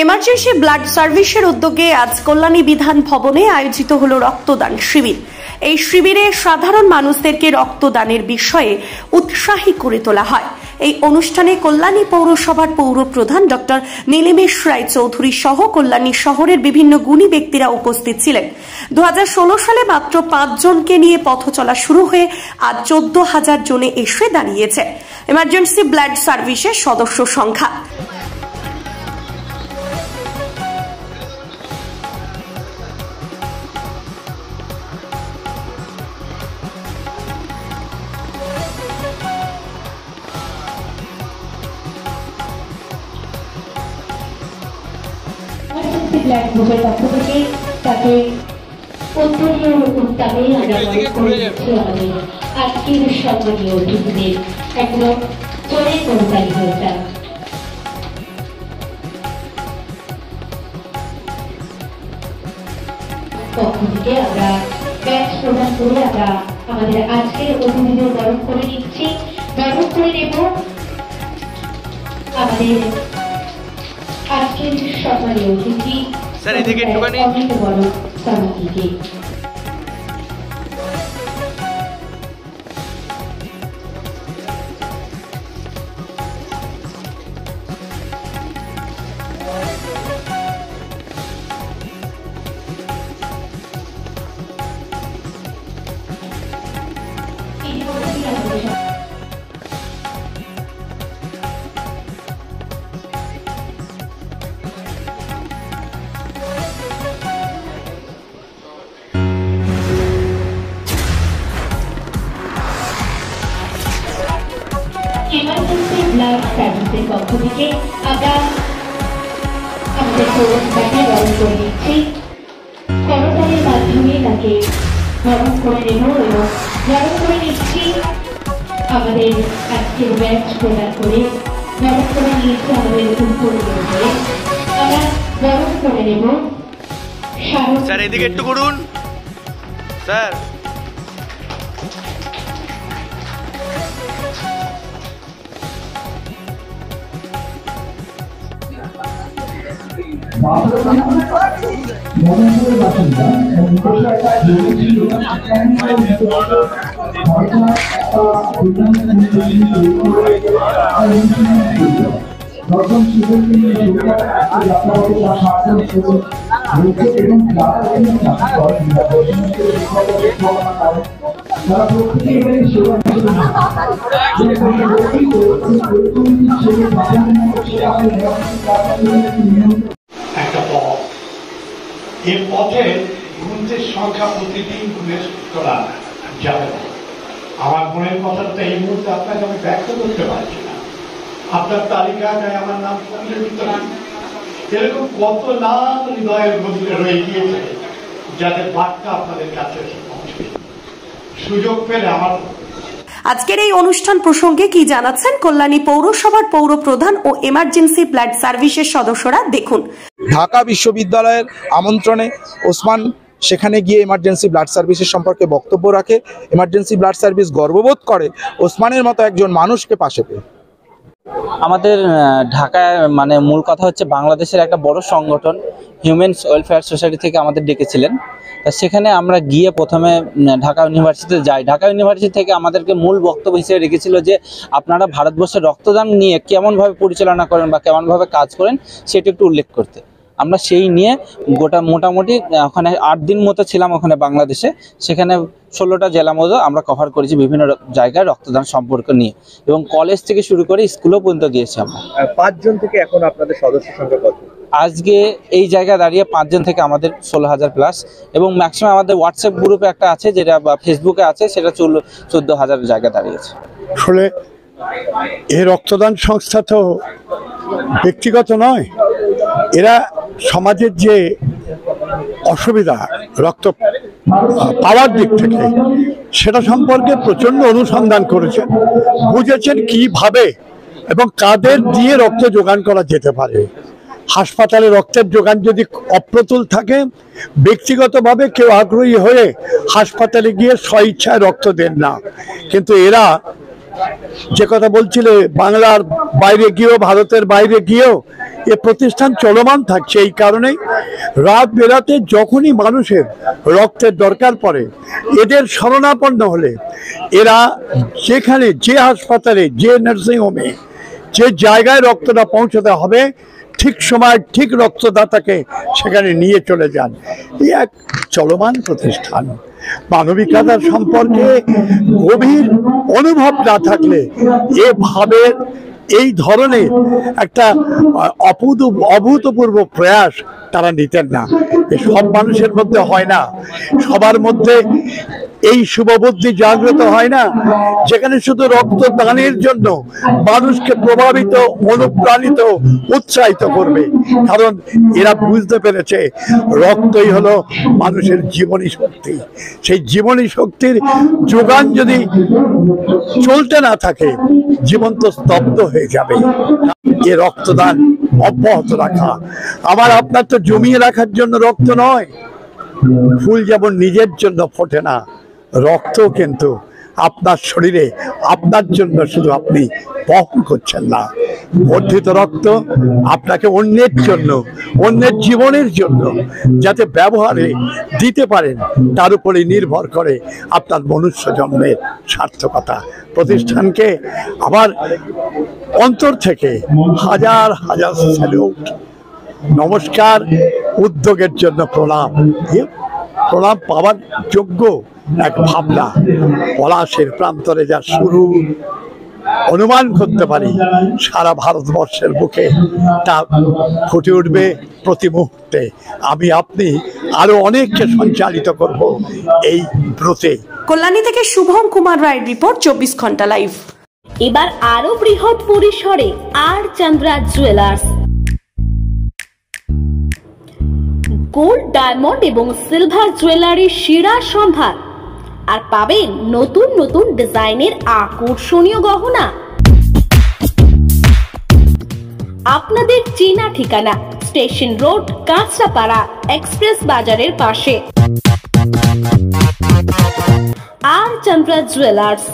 Emergency blood সার্ভিসের উদ্যোগে আজ কল্যাণী বিধান ভবনে আয়োজিত হলো রক্তদান শিবির। এই শিবিরে সাধারণ মানুষদেরকে রক্তদানের বিষয়ে উৎসাহী করে তোলা হয়। এই অনুষ্ঠানে কল্যাণী পৌরসভার পৌর প্রধান ডক্টর নীলিমেশ রায় চৌধুরী সহ কল্যাণী শহরের বিভিন্ন গুণী ব্যক্তিরা উপস্থিত ছিলেন। 2016 সালে মাত্র 5 জনকে নিয়ে পথ চলা শুরু হয়ে আজ 14,000 জনে এসে দাঁড়িয়েছে এমার্জেন্সি ব্লাড সার্ভিসের সদস্য সংখ্যা। ব্লাড গ্রুপের পক্ষ থেকে তাকে উত্তরীয় উদ্যোগে আমরা মনে করেছি আমাদের আজকের সম্মানীয় অতিথিদের একদম জোরে করতালি হয়েছে। পক্ষ থেকে আমরা ব্যাচ প্রদান করে আমরা আমাদের আজকের অতিথিদের বরণ করে নিচ্ছি, বরণ করে নেব আমাদের আজকের সম্মানীয় অতিথি অমিত বড় সামাজিকে। এমার্জেন্সি ব্লাড সার্ভিসের পক্ষ থেকে আমরা আমাদের পৌরসভাকে বরণ করে নিচ্ছি, করতালির মাধ্যমে তাকে বরণ করে নেব এবং বরণ করে নিচ্ছি আমাদের আজকের ব্যাচ প্রদান করে বরণ করে নিয়েছি আমাদের উত্তরীয় দিয়ে আমরা বরণ করে নেব। স্যার এদিকে একটু করুন স্যার। একটা পথ, এই পথে গুণের সংখ্যা প্রতিদিন গুণের করা যাবে না। আমার মনের কথাটা এই মুহূর্তে আপনাকে আমি ব্যক্ত করতে পারছি না। আপনার তালিকাটায় আমার নাম সম্মিলিত না। এরকম কত নাম হৃদয়ের গভীরে রয়ে গিয়েছে যাদের বার্তা আপনাদের কাছে এসে পৌঁছে। সুযোগ পেলে আমার আজকের এই অনুষ্ঠান প্রসঙ্গে কি জানাচ্ছেন কল্যাণী পৌরসভার পৌর প্রধান ও এমার্জেন্সি ব্লাড সার্ভিসের সদস্যরা দেখুন। ঢাকা বিশ্ববিদ্যালয়ের আমন্ত্রণে ওসমান সেখানে গিয়ে এমার্জেন্সি ব্লাড সার্ভিসের সম্পর্কে বক্তব্য রাখে। এমার্জেন্সি ব্লাড সার্ভিস গর্ববোধ করে ওসমানের মতো একজন মানুষকে পাশে পেয়ে। আমাদের ঢাকায় মূল কথা হচ্ছে বাংলাদেশের একটা বড় সংগঠন হিউম্যান ওয়েলফেয়ার সোসাইটি থেকে আমাদের ডেকেছিলেন। তা সেখানে আমরা গিয়ে প্রথমে ঢাকা ইউনিভার্সিটিতে যাই। ঢাকা ইউনিভার্সিটি থেকে আমাদেরকে মূল বক্তব্য হিসেবে রেখেছিল যে আপনারা ভারতবর্ষের রক্তদান নিয়ে কেমনভাবে পরিচালনা করেন বা কেমনভাবে কাজ করেন সেটা একটু উল্লেখ করতে। আমরা সেই নিয়ে মোটামুটি ওখানে 8 দিন মতো ছিলাম ওখানে বাংলাদেশে। সেখানে 16টা জেলা মতো আমরা কভার করেছি বিভিন্ন জায়গায় রক্তদান সম্পর্ক নিয়ে, এবং কলেজ থেকে শুরু করে স্কুলও পর্যন্ত গিয়েছি আমরা। 5 জন থেকে এখন আপনাদের সদস্য সংখ্যা কত? আজকে এই জায়গায় দাঁড়িয়ে 5 জন থেকে আমাদের 16,000 প্লাস, এবং ম্যাক্সিমাম আমাদের হোয়াটসঅ্যাপ গ্রুপে একটা আছে যেটা ফেসবুকে আছে, সেটা 14,000 জায়গায় দাঁড়িয়েছে। আসলে এই রক্তদান সংস্থা তো ব্যক্তিগত নয়, এরা সমাজের যে অসুবিধা রক্ত পাওয়ার দিক থেকে সেটা সম্পর্কে প্রচন্ড অনুসন্ধান করেছেন, বুঝেছেন কিভাবে এবং কাদের দিয়ে রক্ত যোগান করা যেতে পারে। হাসপাতালে রক্তের যোগান যদি অপ্রতুল থাকে, ব্যক্তিগতভাবে কেউ আগ্রহী হয়ে হাসপাতালে গিয়ে স্বইচ্ছায় রক্ত দেন না, কিন্তু এরা যে কথা বলছিলে বাংলার বাইরে গিয়েও, ভারতের বাইরে গিয়েও এ প্রতিষ্ঠান চলমান থাকছে। এই কারণেই রাত বেরাতে যখনই মানুষের রক্তের দরকার পড়ে, এদের শরণাপন্ন হলে এরা যেখানে, যে হাসপাতালে, যে নার্সিংহোমে, যে জায়গায় রক্তটা পৌঁছাতে হবে, ঠিক সময় ঠিক রক্তদাতাকে সেখানে নিয়ে চলে যান। এই এক চলমান প্রতিষ্ঠান। মানবিকতার সম্পর্কে গভীর অনুভব না থাকলে এভাবে এই ধরনের একটা অভূতপূর্ব প্রয়াস তারা নিতেন না। সব মানুষের মধ্যে হয় না, সবার মধ্যে এই শুভবুদ্ধি জাগ্রত হয় না, যেখানে শুধু রক্তদানের জন্য মানুষকে প্রভাবিত, অনুপ্রাণিত, উৎসাহিত করবে। কারণ এরা বুঝতে পেরেছে রক্তই হলো মানুষের জীবনী শক্তি। সেই জীবনী শক্তির যোগান যদি চলতে না থাকে, জীবন তো স্তব্ধ হয়ে যাবে। এ রক্তদান অব্যাহত রাখা, আমার আপনার তো জমিয়ে রাখার জন্য রক্ত নয়। ফুল যেমন নিজের জন্য ফোটে না, রক্ত কিন্তু আপনার শরীরে আপনার জন্য শুধু আপনি বহন করছেন না, বর্ধিত রক্ত আপনাকে অন্যের জন্য, অন্যের জীবনের জন্য যাতে ব্যবহারে দিতে পারেন, তার উপরে নির্ভর করে আপনার মনুষ্য জন্মের সার্থকতা। প্রতিষ্ঠানকে আবার অন্তর থেকে হাজার হাজার স্যালুট, নমস্কার, উদ্যোগের জন্য প্রণাম। প্রণাম পাওয়ার যোগ্য এক ভাবনা। পলাশের প্রান্তরে যা শুরু অনুমান করতে পারি, সারা ভারতবর্ষের বুকে তা ফুটে উঠবে প্রতি মুহূর্তে। আমি আপনি আরো অনেককে সঞ্চালিত করব এই ব্রতে। কল্যাণী থেকে শুভম কুমার রায়ের রিপোর্ট, 24 ঘন্টা লাইভ। এবার আরো বৃহৎ পরিসরে আর চন্দ্রা জুয়েলার্স। গোল্ড, ডায়মন্ড এবং সিলভার জুয়েলারির সেরা সম্ভার, আর পাবেন নতুন নতুন ডিজাইনের আকর্ষণীয় গহনা। আপনাদের চেনা ঠিকানা স্টেশন রোড, কাঁচরাপাড়া, এক্সপ্রেস বাজারের পাশে। আর চন্দ্রা জুয়েলার্স।